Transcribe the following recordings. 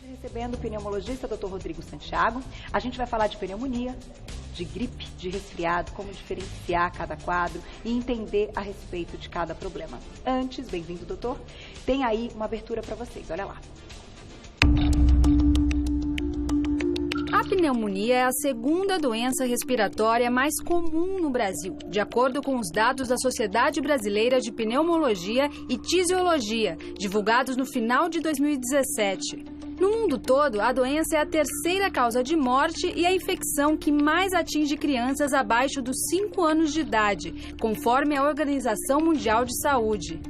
Recebendo o pneumologista Dr. Rodrigo Santiago, a gente vai falar de pneumonia, de gripe, de resfriado, como diferenciar cada quadro e entender a respeito de cada problema. Antes, bem-vindo, doutor, tem aí uma abertura para vocês, olha lá. A pneumonia é a segunda doença respiratória mais comum no Brasil, de acordo com os dados da Sociedade Brasileira de Pneumologia e Tisiologia, divulgados no final de 2017. No mundo todo, a doença é a terceira causa de morte e a infecção que mais atinge crianças abaixo dos 5 anos de idade, conforme a Organização Mundial de Saúde.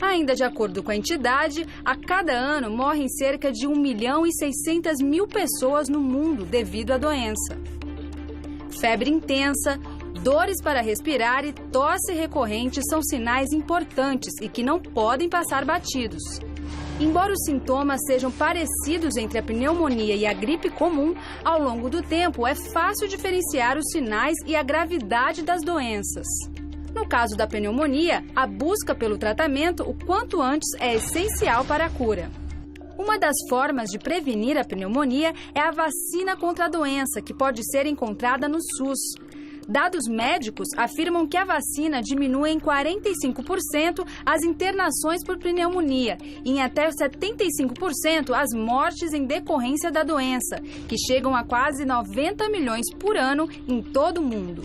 Ainda de acordo com a entidade, a cada ano morrem cerca de 1.600.000 pessoas no mundo devido à doença. Febre intensa, dores para respirar e tosse recorrente são sinais importantes e que não podem passar batidos. Embora os sintomas sejam parecidos entre a pneumonia e a gripe comum, ao longo do tempo é fácil diferenciar os sinais e a gravidade das doenças. No caso da pneumonia, a busca pelo tratamento o quanto antes é essencial para a cura. Uma das formas de prevenir a pneumonia é a vacina contra a doença, que pode ser encontrada no SUS. Dados médicos afirmam que a vacina diminui em 45% as internações por pneumonia e em até 75% as mortes em decorrência da doença, que chegam a quase 90 milhões por ano em todo o mundo.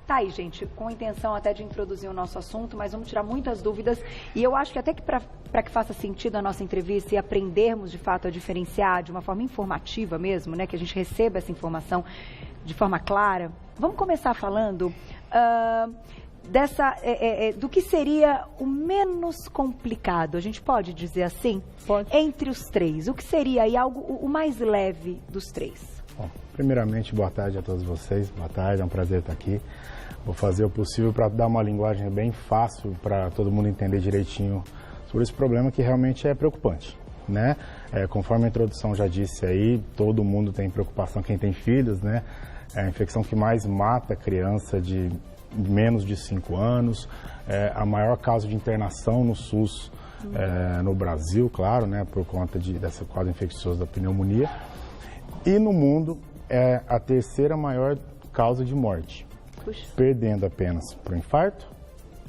Tá aí, gente, com a intenção até de introduzir o nosso assunto, mas vamos tirar muitas dúvidas e eu acho que até que para que faça sentido a nossa entrevista e aprendermos de fato a diferenciar de uma forma informativa mesmo, né, que a gente receba essa informação de forma clara, vamos começar falando do que seria o menos complicado, a gente pode dizer assim? Pode. Entre os três, o que seria aí o mais leve dos três? Bom, primeiramente, boa tarde a todos vocês, boa tarde, é um prazer estar aqui. Vou fazer o possível para dar uma linguagem bem fácil para todo mundo entender direitinho sobre esse problema que realmente é preocupante, né? Conforme a introdução já disse aí, todo mundo tem preocupação, quem tem filhos, né? É a infecção que mais mata criança de menos de 5 anos, a maior causa de internação no SUS no Brasil, claro, né? Por conta dessa quadro infeccioso da pneumonia. E no mundo é a terceira maior causa de morte. Puxa. Perdendo apenas para o infarto,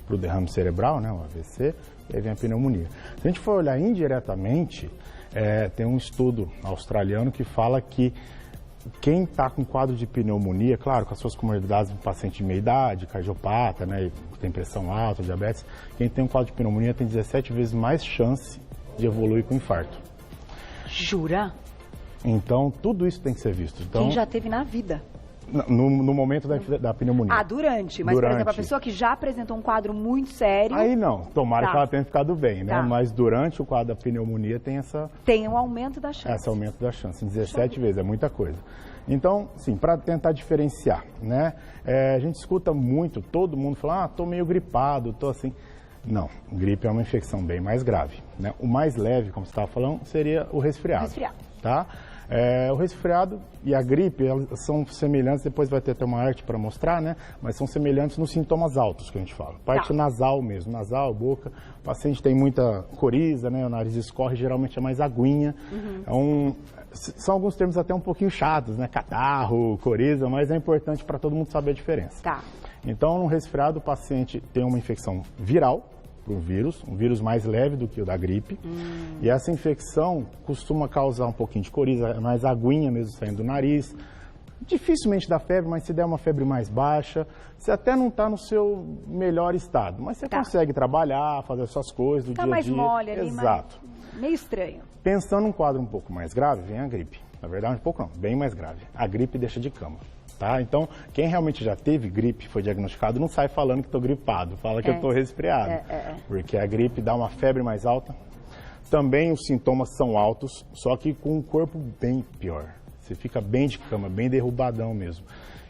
para o derrame cerebral, né, o AVC, e aí vem a pneumonia. Se a gente for olhar indiretamente, tem um estudo australiano que fala que quem está com quadro de pneumonia, claro, com as suas comorbidades do paciente de meia idade, cardiopata, né, tem pressão alta, diabetes, quem tem um quadro de pneumonia tem 17 vezes mais chance de evoluir com infarto. Jura? Então, tudo isso tem que ser visto. Então, quem já teve na vida? No momento da pneumonia. Ah, durante. Mas, por exemplo, a pessoa que já apresentou um quadro muito sério... Aí não. Tomara que ela tenha ficado bem, né? Tá. Mas durante o quadro da pneumonia tem essa... Tem um aumento da chance. Esse aumento da chance. 17 vezes, é muita coisa. Então, sim, para tentar diferenciar, né? A gente escuta muito, todo mundo fala, tô meio gripado, tô assim... Não, gripe é uma infecção bem mais grave, né? O mais leve, como você estava falando, seria o resfriado. O resfriado. Tá? O resfriado e a gripe, elas são semelhantes, depois vai ter até uma arte para mostrar, né? Mas são semelhantes nos sintomas altos que a gente fala. Parte nasal mesmo, nasal, boca. O paciente tem muita coriza, né? O nariz escorre, geralmente é mais aguinha. São alguns termos até um pouquinho chatos, né? Catarro, coriza, mas é importante para todo mundo saber a diferença. Tá. Então, no resfriado, o paciente tem uma infecção viral, um vírus mais leve do que o da gripe. E essa infecção costuma causar um pouquinho de coriza, mais aguinha mesmo saindo do nariz. Dificilmente dá febre, mas se der uma febre mais baixa, você até não está no seu melhor estado, mas você consegue trabalhar, fazer as suas coisas do dia a dia. Mais mole ali, exato. Meio estranho. Pensando num quadro um pouco mais grave, vem a gripe. Na verdade, um pouco não, bem mais grave. A gripe deixa de cama. Tá? Então, quem realmente já teve gripe, foi diagnosticado, não sai falando que estou gripado, fala que eu estou resfriado. Porque a gripe dá uma febre mais alta. Também os sintomas são altos, só que com um corpo bem pior. Você fica bem de cama, bem derrubadão mesmo.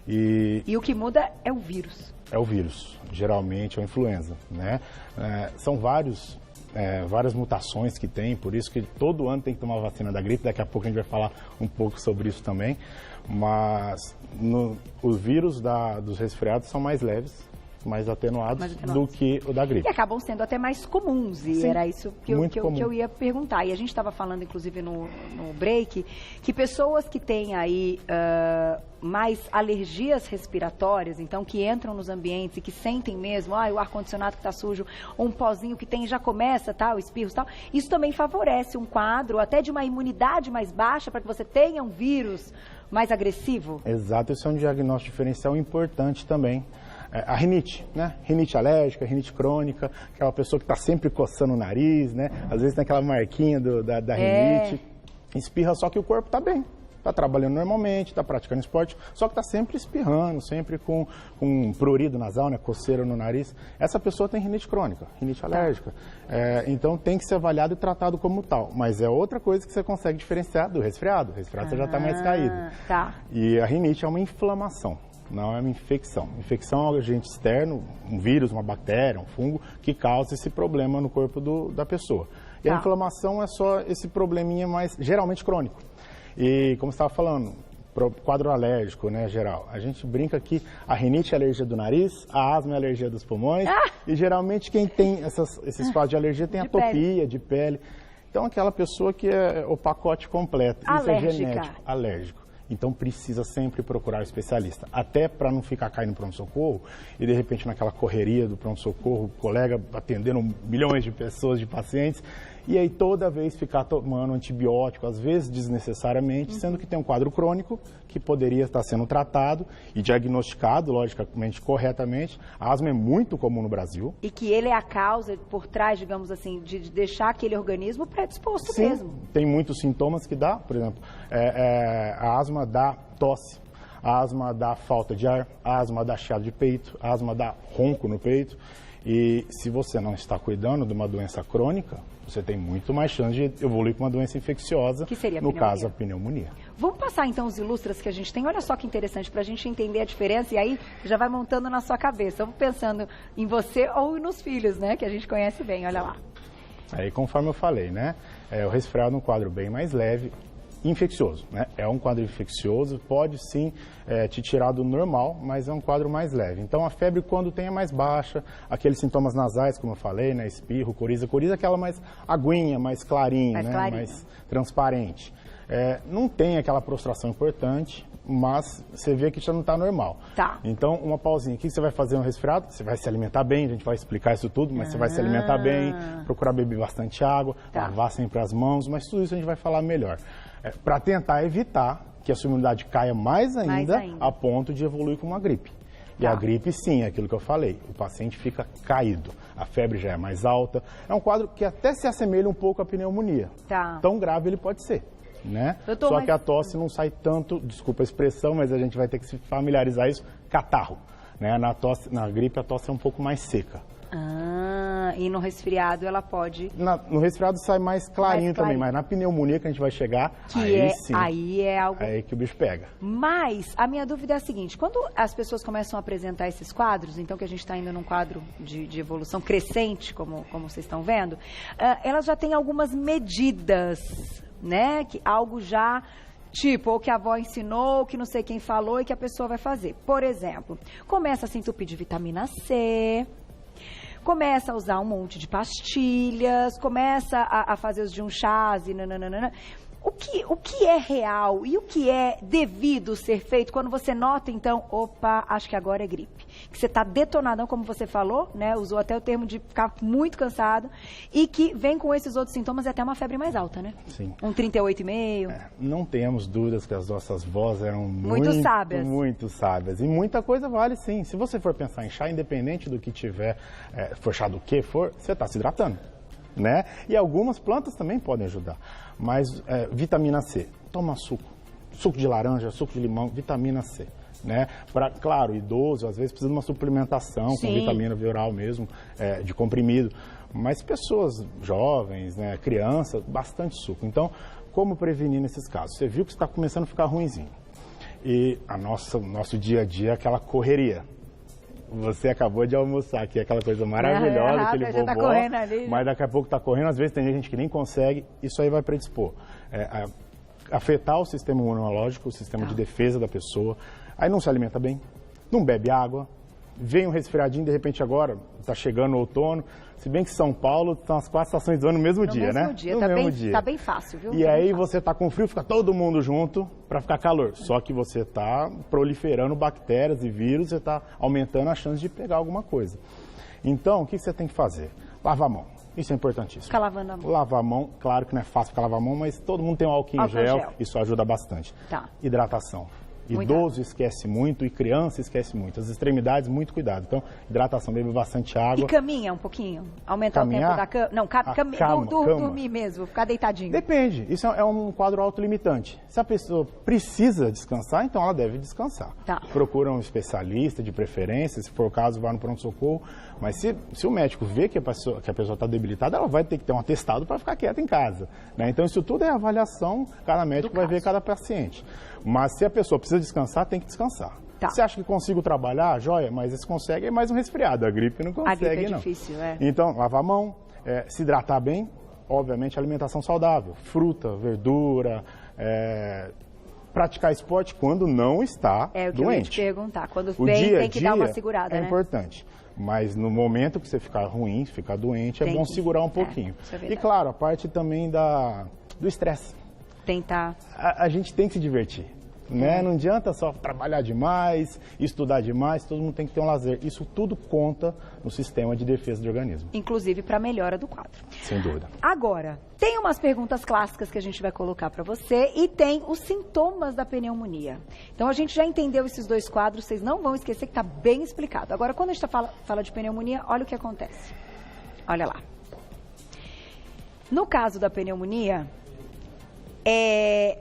E o que muda é o vírus. É o vírus, geralmente é a influenza, né? São várias mutações que tem, por isso que todo ano tem que tomar a vacina da gripe, daqui a pouco a gente vai falar um pouco sobre isso também. Mas os vírus dos resfriados são mais leves, mais atenuados do que o da gripe. E acabam sendo até mais comuns, e era isso que eu ia perguntar. E a gente estava falando, inclusive, no break, que pessoas que têm aí mais alergias respiratórias, então que entram nos ambientes e que sentem mesmo, o ar-condicionado que está sujo, ou um pozinho que tem já começa, tal, espirros e tal, isso também favorece um quadro até de uma imunidade mais baixa para que você tenha um vírus mais agressivo? Exato, isso é um diagnóstico diferencial importante também. A rinite, né? Rinite alérgica, rinite crônica, aquela pessoa que está sempre coçando o nariz, né? Às vezes tem aquela marquinha da rinite, espirra, só que o corpo está bem. Está trabalhando normalmente, está praticando esporte, só que está sempre espirrando, sempre com prurido nasal, né, coceira no nariz. Essa pessoa tem rinite crônica, rinite alérgica. Então tem que ser avaliado e tratado como tal. Mas é outra coisa que você consegue diferenciar do resfriado. O resfriado você já está mais caído. Tá. E a rinite é uma inflamação, não é uma infecção. Infecção é um agente externo, um vírus, uma bactéria, um fungo, que causa esse problema no corpo da pessoa. E a inflamação é só esse probleminha mais, geralmente crônico. E como você estava falando, quadro alérgico, né, geral. A gente brinca que a rinite é alergia do nariz, a asma é alergia dos pulmões, e geralmente quem tem esses quadros de alergia tem atopia de pele. Então aquela pessoa que é o pacote completo, isso é genético, alérgico. Então precisa sempre procurar um especialista, até para não ficar caindo no pronto-socorro e de repente naquela correria do pronto-socorro, o colega atendendo milhões de pessoas, de pacientes, e aí toda vez ficar tomando antibiótico, às vezes desnecessariamente, sendo que tem um quadro crônico que poderia estar sendo tratado e diagnosticado, logicamente, corretamente. A asma é muito comum no Brasil. E que ele é a causa por trás, digamos assim, de deixar aquele organismo predisposto mesmo. Tem muitos sintomas que dá, por exemplo, a asma dá tosse, a asma dá falta de ar, a asma dá chiado de peito, a asma dá ronco no peito. E se você não está cuidando de uma doença crônica, você tem muito mais chance de evoluir com uma doença infecciosa, que seria no caso a pneumonia. Vamos passar então os ilustras que a gente tem. Olha só que interessante para a gente entender a diferença e aí já vai montando na sua cabeça. Vamos pensando em você ou nos filhos, né? Que a gente conhece bem, olha lá. Aí conforme eu falei, né? O resfriado é um quadro bem mais leve, infeccioso, né? É um quadro infeccioso, pode sim te tirar do normal, mas é um quadro mais leve. Então a febre quando tem é mais baixa, aqueles sintomas nasais, como eu falei, né? Espirro, coriza é aquela mais aguinha, mais clarinha, né? Mais transparente. Não tem aquela prostração importante, mas você vê que já não está normal. Tá. Então, uma pausinha. O que você vai fazer no resfriado? Você vai se alimentar bem, a gente vai explicar isso tudo, mas você vai se alimentar bem, procurar beber bastante água, lavar sempre as mãos, mas tudo isso a gente vai falar melhor. Para tentar evitar que a sua imunidade caia mais ainda, a ponto de evoluir com uma gripe. E a gripe, sim, é aquilo que eu falei, o paciente fica caído, a febre já é mais alta, é um quadro que até se assemelha um pouco à pneumonia. Tão grave ele pode ser. Né? Só que a tosse não sai tanto, desculpa a expressão, mas a gente vai ter que se familiarizar isso, catarro. Né? Na gripe a tosse é um pouco mais seca. E no resfriado ela pode... No resfriado sai mais clarinho também, mas na pneumonia que a gente vai chegar, aí é algo... Aí que o bicho pega. Mas a minha dúvida é a seguinte, quando as pessoas começam a apresentar esses quadros, então que a gente está indo num quadro de evolução crescente, como vocês estão vendo, elas já têm algumas medidas, né? Que algo já... Tipo, ou que a avó ensinou, ou que não sei quem falou e que a pessoa vai fazer. Por exemplo, começa a se entupir de vitamina C, começa a usar um monte de pastilhas, começa a fazer os de um chás e nananana. O que é real e o que é devido ser feito quando você nota, então, opa, acho que agora é gripe. Que você está detonadão, como você falou, né? Usou até o termo de ficar muito cansado e que vem com esses outros sintomas e até uma febre mais alta, né? Sim. Um 38,5. Não temos dúvidas que as nossas vozes eram muito sábias. Muito sábias. E muita coisa vale, sim. Se você for pensar em chá, independente do que tiver, for chá do que for, você está se hidratando. Né? E algumas plantas também podem ajudar. Mas vitamina C, toma suco de laranja, suco de limão, vitamina C. Né? Claro, idoso às vezes precisa de uma suplementação com vitamina via oral mesmo, de comprimido. Mas pessoas jovens, né, crianças, bastante suco. Então, como prevenir nesses casos? Você viu que está começando a ficar ruinzinho. E nosso dia a dia é aquela correria. Você acabou de almoçar aqui, aquela coisa maravilhosa, aquele bobó, tá correndo ali, mas daqui a pouco está correndo, às vezes tem gente que nem consegue, isso aí vai predispor. Afetar o sistema imunológico, o sistema de defesa da pessoa, aí não se alimenta bem, não bebe água, vem um resfriadinho, de repente agora, está chegando o outono, se bem que São Paulo estão as 4 estações do ano no mesmo dia, né? No mesmo dia, tá bem fácil, viu? E aí você tá com frio, fica todo mundo junto para ficar calor. Só que você tá proliferando bactérias e vírus, você tá aumentando a chance de pegar alguma coisa. Então, o que você tem que fazer? Lavar a mão. Isso é importantíssimo. Ficar lavando a mão. Lavar a mão, claro que não é fácil ficar lavar a mão, mas todo mundo tem um álcool em gel, isso ajuda bastante. Tá. Hidratação. Idoso esquece muito e criança esquece muito. As extremidades, muito cuidado. Então, hidratação, bebe bastante água. E caminha um pouquinho? Aumentar o tempo da cama? Não, dormir mesmo, ficar deitadinho. Depende. Isso é um quadro autolimitante. Se a pessoa precisa descansar, então ela deve descansar. Tá. Procura um especialista de preferência, se for o caso, vá no pronto-socorro. Mas se o médico vê que a pessoa está debilitada, ela vai ter que ter um atestado para ficar quieta em casa, né? Então, isso tudo é avaliação, cada médico vai ver cada paciente. Mas se a pessoa precisa descansar, tem que descansar. Tá. Você acha que consigo trabalhar? Joia, mas se consegue é mais um resfriado. A gripe não consegue, a gripe é não. Difícil, é. Então, lavar a mão, se hidratar bem, obviamente alimentação saudável, fruta, verdura, praticar esporte quando não está doente. É o que eu ia te perguntar. Quando vem, tem que dar uma segurada, né? É importante. Mas no momento que você ficar ruim, ficar doente, é bom segurar um pouquinho. E claro, a parte também do estresse. Tentar. A gente tem que se divertir. Né? Não adianta só trabalhar demais, estudar demais, todo mundo tem que ter um lazer. Isso tudo conta no sistema de defesa do organismo. Inclusive para a melhora do quadro. Sem dúvida. Agora, tem umas perguntas clássicas que a gente vai colocar para você e tem os sintomas da pneumonia. Então a gente já entendeu esses dois quadros, vocês não vão esquecer que está bem explicado. Agora, quando a gente fala de pneumonia, olha o que acontece. Olha lá. No caso da pneumonia...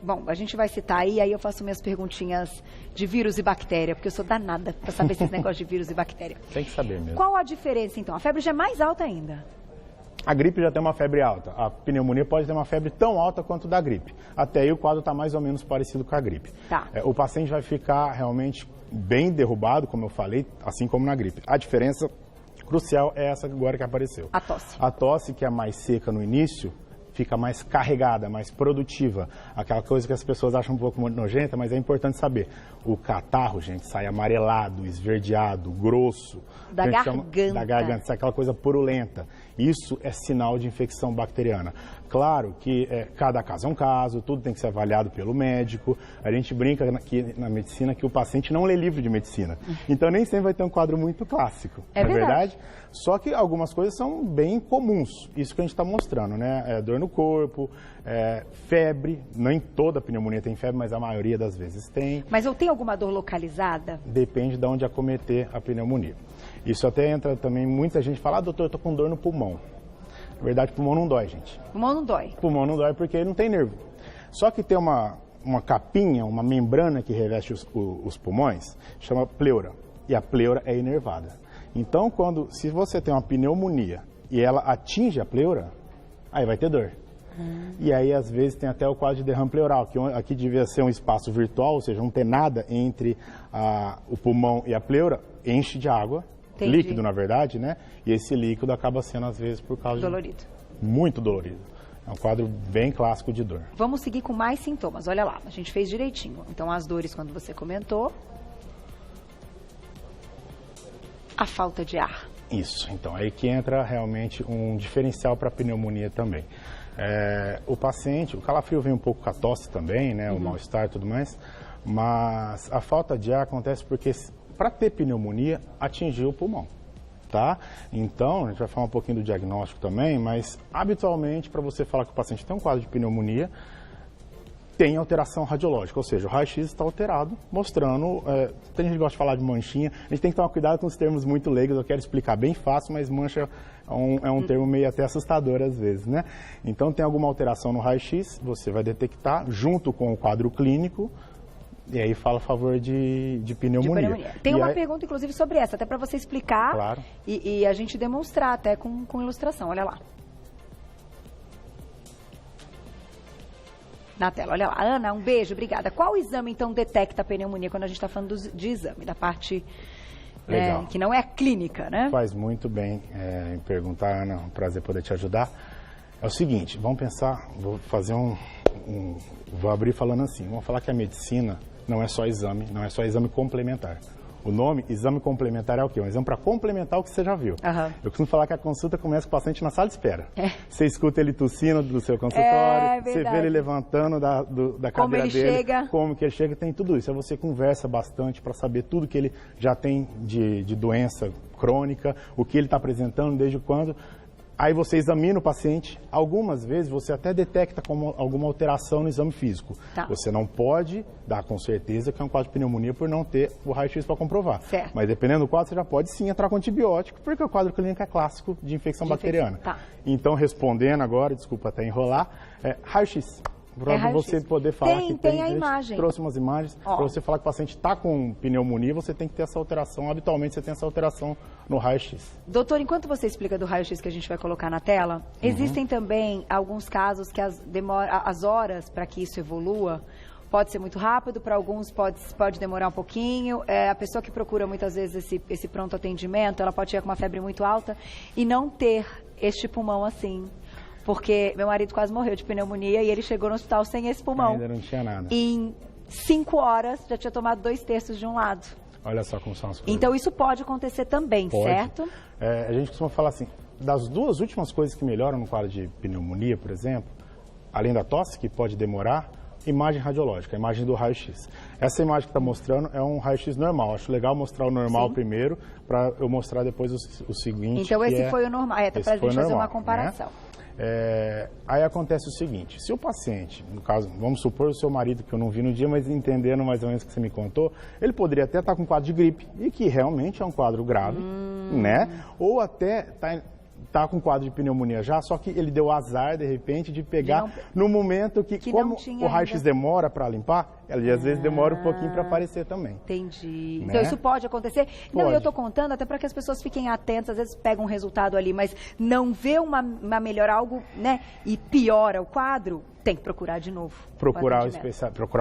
Bom, a gente vai citar aí eu faço minhas perguntinhas de vírus e bactéria, porque eu sou danada para saber esses negócios de vírus e bactéria. Tem que saber mesmo. Qual a diferença, então? A febre já é mais alta ainda? A gripe já tem uma febre alta. A pneumonia pode ter uma febre tão alta quanto da gripe. Até aí o quadro está mais ou menos parecido com a gripe. Tá. O paciente vai ficar realmente bem derrubado, como eu falei, assim como na gripe. A diferença crucial é essa agora que apareceu. A tosse. A tosse, que é mais seca no início, fica mais carregada, mais produtiva. Aquela coisa que as pessoas acham um pouco nojenta, mas é importante saber. O catarro, gente, sai amarelado, esverdeado, grosso. Da garganta. Da garganta, sai aquela coisa purulenta. Isso é sinal de infecção bacteriana. Claro que cada caso é um caso, tudo tem que ser avaliado pelo médico. A gente brinca aqui na medicina que o paciente não lê livro de medicina. Então nem sempre vai ter um quadro muito clássico. É verdade. Só que algumas coisas são bem comuns. Isso que a gente está mostrando, né? Dor no corpo, febre. Nem toda pneumonia tem febre, mas a maioria das vezes tem. Mas eu tenho alguma dor localizada? Depende de onde acometer a pneumonia. Isso até entra também, muita gente fala, doutor, eu tô com dor no pulmão. Na verdade, pulmão não dói, gente. Pulmão não dói? Pulmão não dói porque não tem nervo. Só que tem uma capinha, uma membrana que reveste os pulmões, chama pleura. E a pleura é inervada. Então, se você tem uma pneumonia e ela atinge a pleura, aí vai ter dor. E aí, às vezes, tem até o quadro de derrame pleural, que aqui devia ser um espaço virtual, ou seja, não ter nada entre o pulmão e a pleura, enche de água. Entendi. Líquido, na verdade, né? E esse líquido acaba sendo, às vezes, por causa dolorido. Muito dolorido. É um quadro bem clássico de dor. Vamos seguir com mais sintomas. Olha lá, a gente fez direitinho. Então, as dores, quando você comentou. A falta de ar. Isso. Então, aí que entra realmente um diferencial para a pneumonia também. O paciente, o calafrio vem um pouco com a tosse também, né? O mal-estar e tudo mais. Mas a falta de ar acontece porque... Para ter pneumonia, atingiu o pulmão, tá? Então, a gente vai falar um pouquinho do diagnóstico também, mas habitualmente, para você falar que o paciente tem um quadro de pneumonia, tem alteração radiológica, ou seja, o raio-x está alterado, mostrando, tem gente que gosta de falar de manchinha, a gente tem que tomar cuidado com os termos muito leigos, eu quero explicar bem fácil, mas mancha é um termo meio até assustador às vezes, né? Então, tem alguma alteração no raio-x, você vai detectar junto com o quadro clínico. E aí fala a favor de pneumonia. Tem uma pergunta, inclusive, sobre essa, até para você explicar. Claro. E a gente demonstrar até com ilustração. Olha lá. Na tela, olha lá. Ana, um beijo, obrigada. Qual exame, então, detecta a pneumonia quando a gente está falando de exame, da parte que não é a clínica, né? Faz muito bem em perguntar, Ana. Um prazer poder te ajudar. É o seguinte, vamos pensar, vou fazer vou abrir falando assim, vamos falar que a medicina não é só exame, não é só exame complementar. O nome, exame complementar, é o quê? Um exame para complementar o que você já viu. Eu costumo falar que a consulta começa com o paciente na sala de espera. Você escuta ele tossindo do seu consultório, você vê ele levantando da cadeira dele, como que ele chega, tem tudo isso. Aí você conversa bastante para saber tudo que ele já tem de doença crônica, o que ele está apresentando, desde quando. Aí você examina o paciente, algumas vezes você até detecta como alguma alteração no exame físico. Você não pode dar com certeza que é um quadro de pneumonia por não ter o raio-x para comprovar. Mas dependendo do quadro, você já pode sim entrar com antibiótico, porque o quadro clínico é clássico de infecção bacteriana. Então, respondendo agora, desculpa até enrolar, raio-x. Para você poder falar que tem a imagem. Trouxe umas imagens. Para você falar que o paciente está com pneumonia, você tem que ter essa alteração. Habitualmente, você tem essa alteração no raio-x. Doutor, enquanto você explica do raio-x que a gente vai colocar na tela, existem também alguns casos que as horas para que isso evolua pode ser muito rápido, para alguns pode demorar um pouquinho. A pessoa que procura muitas vezes esse pronto atendimento, ela pode chegar com uma febre muito alta e não ter este pulmão assim. Porque meu marido quase morreu de pneumonia e ele chegou no hospital sem esse pulmão. Ainda não tinha nada. Em 5 horas já tinha tomado 2/3 de um lado. Olha só como são as coisas. Então isso pode acontecer também, certo? A gente costuma falar assim, das duas últimas coisas que melhoram no quadro de pneumonia, por exemplo, além da tosse, que pode demorar, imagem radiológica, a imagem do raio-x. Essa imagem que está mostrando é um raio-x normal. Acho legal mostrar o normal primeiro, para eu mostrar depois o seguinte. Então esse foi o normal, para a gente fazer uma comparação. Aí acontece o seguinte, se o paciente, no caso, vamos supor o seu marido, que eu não vi no dia, mas entendendo mais ou menos o que você me contou, ele poderia até estar com um quadro de gripe, e que realmente é um quadro grave, né? Ou até está com quadro de pneumonia já, só que ele deu azar, de repente, de pegar no momento que como o raio-x demora para limpar, ele às vezes demora um pouquinho para aparecer também. Entendi. Né? Então isso pode acontecer? Não, eu estou contando até para que as pessoas fiquem atentas, às vezes pegam um resultado ali, mas não vê uma melhora, algo, né, e piora o quadro, tem que procurar de novo. Procurar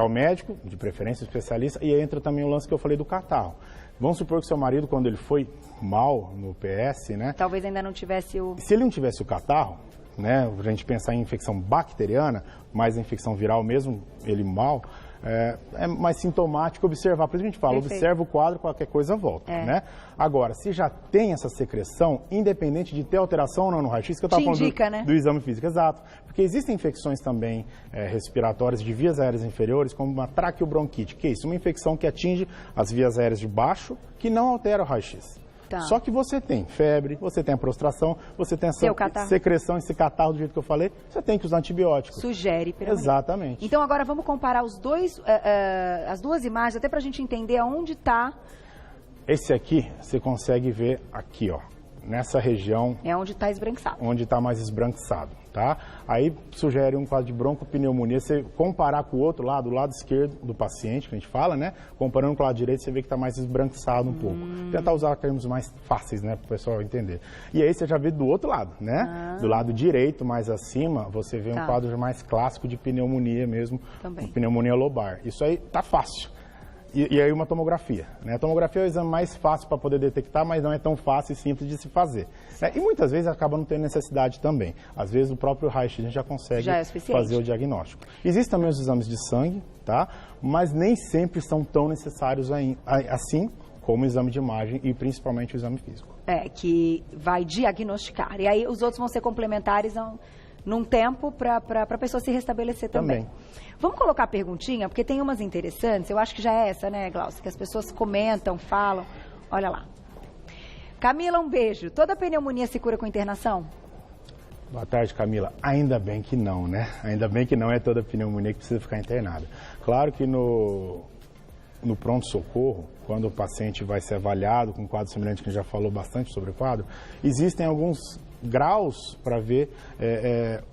o médico, de preferência o especialista, e aí entra também o lance que eu falei do catarro. Vamos supor que seu marido, quando ele foi mal no PS, né? Talvez ainda não tivesse o... Se ele não tivesse o catarro, né? A gente pensar em infecção bacteriana, mas a infecção viral mesmo, ele mal, é mais sintomático observar. Por isso a gente fala, observa o quadro, qualquer coisa volta, né? Agora, se já tem essa secreção, independente de ter alteração ou não no raio-x, que eu estava falando do exame físico, exato. Porque existem infecções também respiratórias de vias aéreas inferiores, como uma traqueobronquite, que é isso, uma infecção que atinge as vias aéreas de baixo, que não altera o raio-x. Só que você tem febre, você tem a prostração, você tem essa secreção, esse catarro do jeito que eu falei, você tem que usar antibiótico. Sugere pneumonia. Exatamente. Então agora vamos comparar as duas imagens, até para a gente entender aonde está. Esse aqui, você consegue ver aqui, ó, nessa região. É onde está esbranquiçado. Onde está mais esbranquiçado, tá? Aí sugere um quadro de broncopneumonia, você comparar com o outro lado, o lado esquerdo do paciente, que a gente fala, né? Comparando com o lado direito, você vê que está mais esbranquiçado um pouco. Tentar usar termos mais fáceis, né, para o pessoal entender. E aí você já vê do outro lado, né? Do lado direito, mais acima, você vê um quadro mais clássico de pneumonia mesmo, pneumonia lobar. Isso aí tá fácil. E aí uma tomografia, né? A tomografia é o exame mais fácil para poder detectar, mas não é tão fácil e simples de se fazer. E muitas vezes acaba não tendo necessidade também. Às vezes o próprio raio-x a gente já consegue fazer o diagnóstico. Existem também os exames de sangue, tá? Mas nem sempre são tão necessários assim como o exame de imagem e principalmente o exame físico. Que vai diagnosticar. E aí os outros vão ser complementares num tempo para a pessoa se restabelecer também. Vamos colocar a perguntinha, porque tem umas interessantes, eu acho que já é essa, né, Glaucia, que as pessoas comentam, falam. Olha lá. Camila, um beijo. Toda pneumonia se cura com internação? Boa tarde, Camila. Ainda bem que não, né? Ainda bem que não é toda pneumonia que precisa ficar internada. Claro que no pronto-socorro, quando o paciente vai ser avaliado com um quadro semelhante, que a gente já falou bastante sobre o quadro, existem alguns graus para ver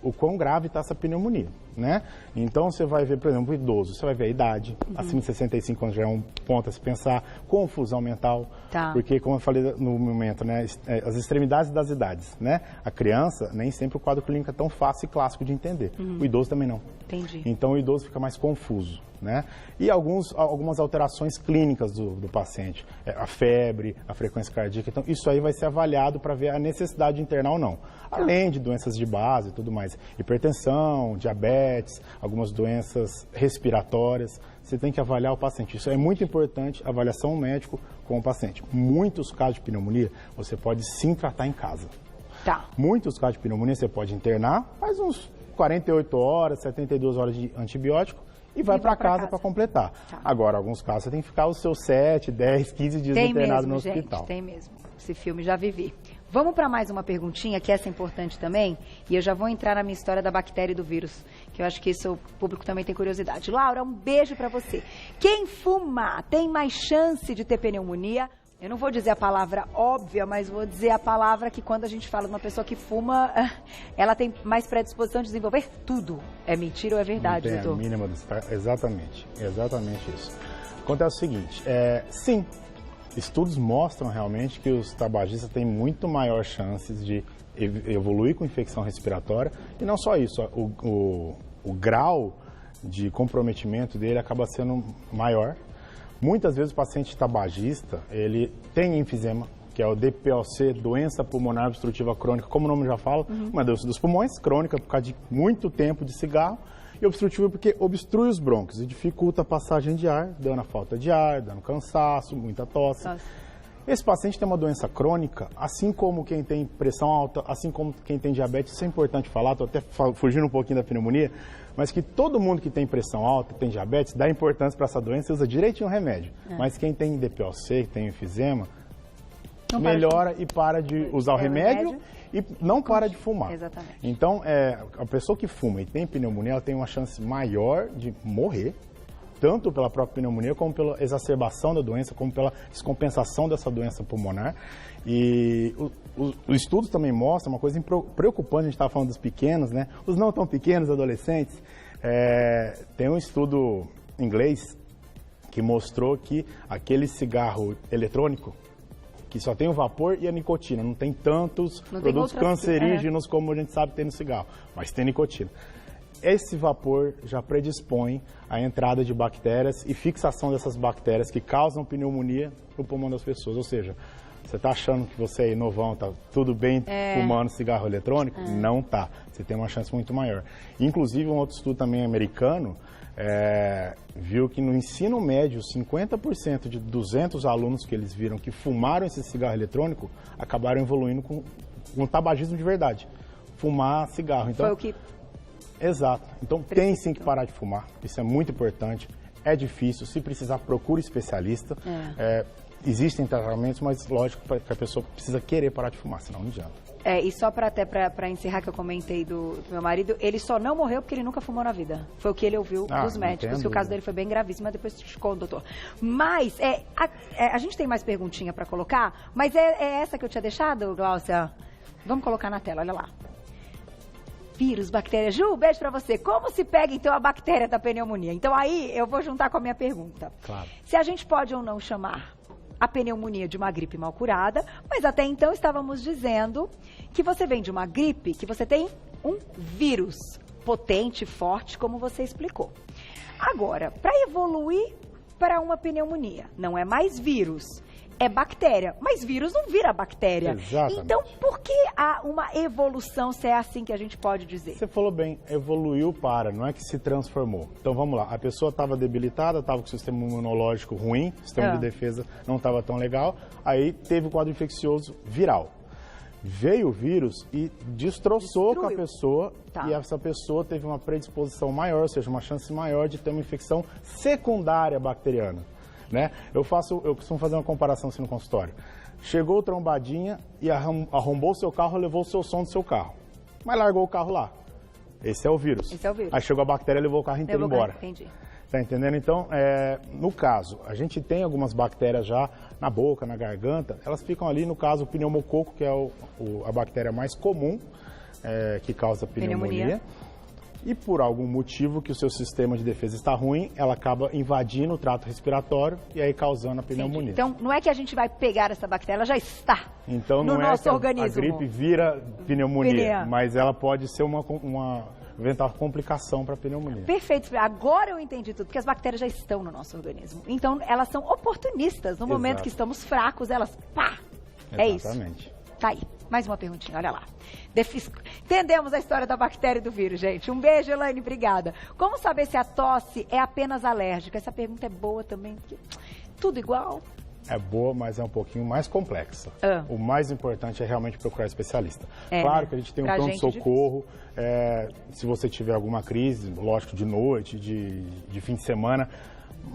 o quão grave está essa pneumonia, né? Então você vai ver, por exemplo, o idoso, você vai ver a idade, acima de 65 anos já é um ponto a se pensar, confusão mental, porque como eu falei no momento, né, as extremidades das idades, né? A criança, nem sempre o quadro clínico é tão fácil e clássico de entender, o idoso também não. Entendi. Então o idoso fica mais confuso, né? E algumas alterações clínicas do do paciente, a febre, a frequência cardíaca. Então, isso aí vai ser avaliado para ver a necessidade de internar ou não. Além de doenças de base e tudo mais. Hipertensão, diabetes, algumas doenças respiratórias. Você tem que avaliar o paciente. Isso é muito importante, avaliação médico com o paciente. Muitos casos de pneumonia, você pode sim tratar em casa. Tá. Muitos casos de pneumonia, você pode internar, faz uns 48 horas, 72 horas de antibiótico e vai para casa para completar. Tá. Agora, alguns casos, você tem que ficar os seus 7, 10, 15 dias internado no hospital. Tem mesmo. Esse filme já vivi. Vamos para mais uma perguntinha, que essa é importante também, e eu já vou entrar na minha história da bactéria e do vírus, que eu acho que isso o público também tem curiosidade. Laura, um beijo para você. Quem fuma tem mais chance de ter pneumonia? Eu não vou dizer a palavra óbvia, mas vou dizer a palavra que quando a gente fala de uma pessoa que fuma, ela tem mais predisposição de desenvolver tudo. É mentira ou é verdade, doutor? Não tem a mínima... Exatamente isso. Acontece o seguinte, sim, estudos mostram realmente que os tabagistas têm muito maior chances de evoluir com infecção respiratória, e não só isso, o grau de comprometimento dele acaba sendo maior. Muitas vezes o paciente tabagista, ele tem enfisema, que é o DPOC, doença pulmonar obstrutiva crônica, como o nome já fala, uma doença dos pulmões, crônica por causa de muito tempo de cigarro, e obstrutiva porque obstrui os brônquios e dificulta a passagem de ar, dando a falta de ar, dando cansaço, muita tosse. Nossa. Esse paciente tem uma doença crônica, assim como quem tem pressão alta, assim como quem tem diabetes, isso é importante falar, estou até fugindo um pouquinho da pneumonia, mas que todo mundo que tem pressão alta, tem diabetes, dá importância para essa doença e usa direitinho o remédio. Mas quem tem DPOC, tem enfisema, melhora e para de usar o remédio e não para de fumar. Exatamente. Então, a pessoa que fuma e tem pneumonia, ela tem uma chance maior de morrer, tanto pela própria pneumonia, como pela exacerbação da doença, como pela descompensação dessa doença pulmonar. E os estudos também mostram uma coisa preocupante, a gente estava falando dos pequenos, né? Os não tão pequenos, adolescentes. Tem um estudo inglês que mostrou que aquele cigarro eletrônico, que só tem o vapor e a nicotina, não tem tantos produtos cancerígenos como a gente sabe ter no cigarro, mas tem nicotina. Esse vapor já predispõe à entrada de bactérias e fixação dessas bactérias que causam pneumonia no pulmão das pessoas. Ou seja, você está achando que você é novão, tá tudo bem fumando cigarro eletrônico? Não tá. Você tem uma chance muito maior. Inclusive, um outro estudo também americano viu que no ensino médio, 50% de 200 alunos que eles viram que fumaram esse cigarro eletrônico acabaram evoluindo com tabagismo de verdade. Fumar cigarro. Então, foi o que... Exato. Então tem sim que parar de fumar. Isso é muito importante. É difícil. Se precisar, procure especialista. Existem tratamentos, mas lógico que a pessoa precisa querer parar de fumar, senão não adianta. E só para encerrar, que eu comentei do meu marido, ele só não morreu porque ele nunca fumou na vida. Foi o que ele ouviu dos médicos. O caso dele foi bem gravíssimo, mas depois te conto, doutor. Mas a gente tem mais perguntinha para colocar, mas é essa que eu tinha deixado, Gláucia? Vamos colocar na tela, olha lá. Vírus, bactéria. Ju, beijo pra você. Como se pega, então, a bactéria da pneumonia? Então, aí, eu vou juntar com a minha pergunta. Claro. Se a gente pode ou não chamar a pneumonia de uma gripe mal curada, mas até então estávamos dizendo que você vem de uma gripe, que você tem um vírus potente, forte, como você explicou. Agora, para evoluir para uma pneumonia, não é mais vírus, é bactéria, mas vírus não vira bactéria. Exatamente. Então, por que há uma evolução, se é assim que a gente pode dizer? Você falou bem, evoluiu não é que se transformou. Então, vamos lá, a pessoa estava debilitada, estava com o sistema imunológico ruim, o sistema de defesa não estava tão legal, aí teve o quadro infeccioso viral. Veio o vírus e destroçou com a pessoa, e essa pessoa teve uma predisposição maior, ou seja, uma chance maior de ter uma infecção secundária bacteriana. Né? Eu costumo fazer uma comparação assim no consultório. Chegou trombadinha e arrombou o seu carro, levou o seu som do seu carro. Mas largou o carro lá. Esse é o vírus. Esse é o vírus. Aí chegou a bactéria e levou o carro inteiro embora. Entendi. Tá entendendo? Então, no caso, a gente tem algumas bactérias já na boca, na garganta. Elas ficam ali, no caso, o pneumococo, que é a bactéria mais comum que causa pneumonia. E por algum motivo que o seu sistema de defesa está ruim, ela acaba invadindo o trato respiratório e aí causando a pneumonia. Então, não é que a gente vai pegar essa bactéria, ela já está no não nosso é que organismo. A gripe vira pneumonia, mas ela pode ser eventual complicação para a pneumonia. Perfeito. Agora eu entendi tudo, porque as bactérias já estão no nosso organismo. Então, elas são oportunistas. No momento que estamos fracos, elas, pá, é isso. Exatamente. Tá aí. Mais uma perguntinha, olha lá. Entendemos a história da bactéria e do vírus, gente. Um beijo, Elaine, obrigada. Como saber se a tosse é apenas alérgica? Essa pergunta é boa também, porque tudo igual. É boa, mas é um pouquinho mais complexa. O mais importante é realmente procurar especialista. Claro que a gente tem um pronto-socorro, se você tiver alguma crise, lógico, de noite, de fim de semana.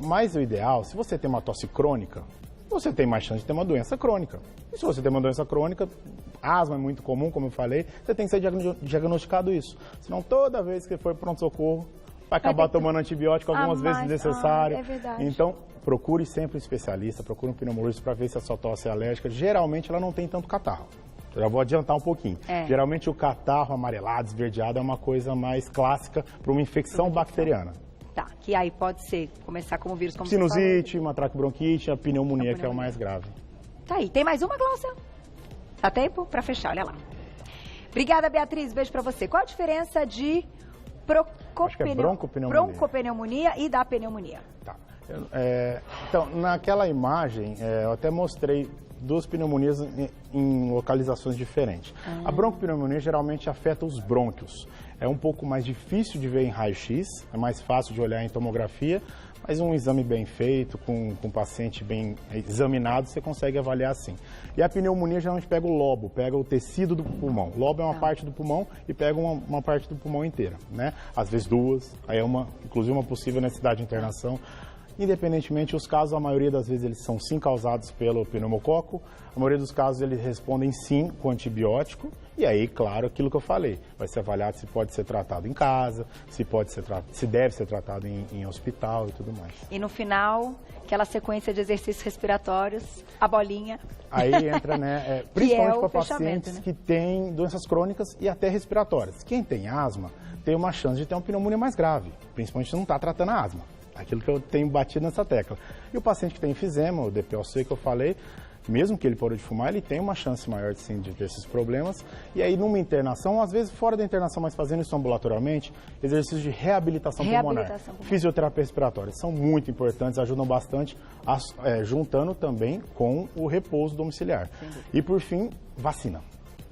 Mas o ideal, se você tem uma tosse crônica, você tem mais chance de ter uma doença crônica. E se você tem uma doença crônica, asma é muito comum, como eu falei, você tem que ser diagnosticado isso. Senão toda vez que for pronto-socorro, vai acabar tomando antibiótico algumas vezes desnecessário. É verdade. Então, procure sempre um especialista, procure um pneumologista para ver se a sua tosse é alérgica. Geralmente ela não tem tanto catarro. Eu já vou adiantar um pouquinho. Geralmente o catarro amarelado, esverdeado é uma coisa mais clássica para uma infecção bacteriana. Tá, que aí pode ser, começar como vírus, como sinusite, uma traqueobronquite, a pneumonia, que é o mais grave. Tá aí, tem mais uma, Glaucia? Dá tempo para fechar, olha lá. Obrigada, Beatriz, beijo para você. Qual a diferença de broncopneumonia e da pneumonia? Tá. Então, naquela imagem, eu até mostrei duas pneumonias em localizações diferentes. A broncopneumonia geralmente afeta os brônquios. É um pouco mais difícil de ver em raio-x, é mais fácil de olhar em tomografia, mas um exame bem feito, com o paciente bem examinado, você consegue avaliar assim. E a pneumonia geralmente pega o lobo, pega o tecido do pulmão. O lobo é uma parte do pulmão e pega uma parte do pulmão inteira, né? Às vezes duas, aí inclusive uma possível necessidade de internação. Independentemente, os casos, a maioria das vezes, eles são sim causados pelo pneumococo. A maioria dos casos, eles respondem sim com antibiótico. E aí, claro, aquilo que eu falei, vai ser avaliado se pode ser tratado em casa, se deve ser tratado em hospital e tudo mais. E no final, aquela sequência de exercícios respiratórios, a bolinha. Aí entra, né, principalmente para pacientes que têm doenças crônicas e até respiratórias. Quem tem asma tem uma chance de ter uma pneumonia mais grave, principalmente se não está tratando a asma. Aquilo que eu tenho batido nessa tecla. E o paciente que tem enfisema, o DPOC que eu falei, mesmo que ele parou de fumar, ele tem uma chance maior sim, de ter esses problemas. E aí, numa internação, às vezes fora da internação, mas fazendo isso ambulatorialmente, exercícios de reabilitação pulmonar, fisioterapia respiratória, são muito importantes, ajudam bastante, juntando também com o repouso domiciliar. E por fim, vacina.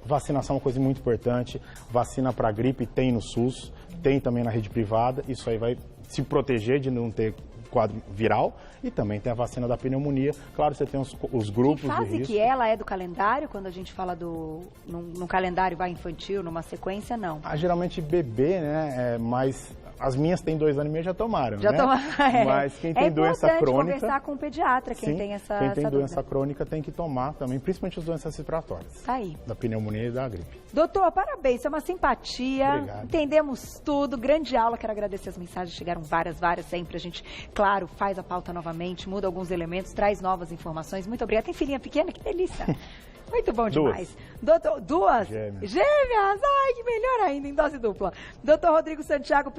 Vacinação é uma coisa muito importante. Vacina para gripe tem no SUS, tem também na rede privada. Isso aí vai se proteger de não ter quadro viral. E também tem a vacina da pneumonia. Claro, você tem os grupos de risco. Que fase que ela é do calendário? Quando a gente fala no calendário vai infantil, numa sequência, não? Geralmente bebê, né? Mas as minhas têm 2 anos e meio já tomaram, né? Tomaram. Mas quem tem doença crônica... É importante conversar com o pediatra, quem tem essa Quem tem doença crônica tem que tomar também, principalmente as doenças respiratórias. Tá aí. Da pneumonia e da gripe. Doutor, parabéns, isso é uma simpatia. Obrigado. Entendemos tudo, grande aula, quero agradecer as mensagens, chegaram várias sempre. A gente, claro, faz a pauta novamente, muda alguns elementos, traz novas informações. Muito obrigada. Tem filhinha pequena? Que delícia. Muito bom demais. Doutor, duas? Gêmeas? Ai, que melhor ainda, em dose dupla. Doutor Rodrigo Santiago,